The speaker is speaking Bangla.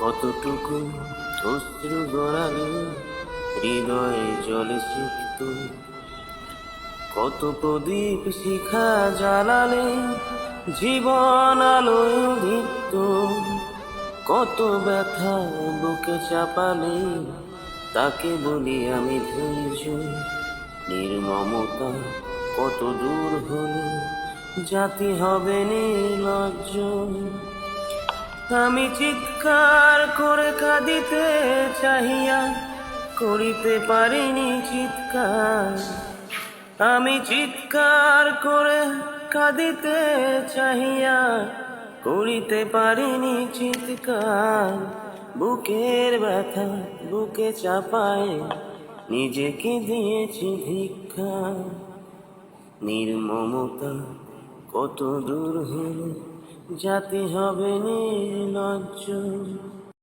কতটুকু অশ্রু গড়ালে হৃদয়ে জলে সিক্ত, কত প্রদীপ শিখা জ্বালালে জীবন আলোয় দীপ্ত, কত ব্যথা বুকে চাপালে তাকে বলি আমি ধৈর্য। নির্মমতা কত দূর হলো জাতি হবে নির্লজ্জ। আমি চিৎকার করে কাঁদিতে চাহিয়া করিতে পারিনি চিৎকার, আমি চিৎকার করে কাঁদিতে চাহিয়া করিতে পারিনি চিৎকার। বুকের ব্যথা বুকে চাপায় নিজেকে দিয়েছি ভিক্ষা। নির্মমতা কত দূর হলো জাতি হবে নির্লজ্জ।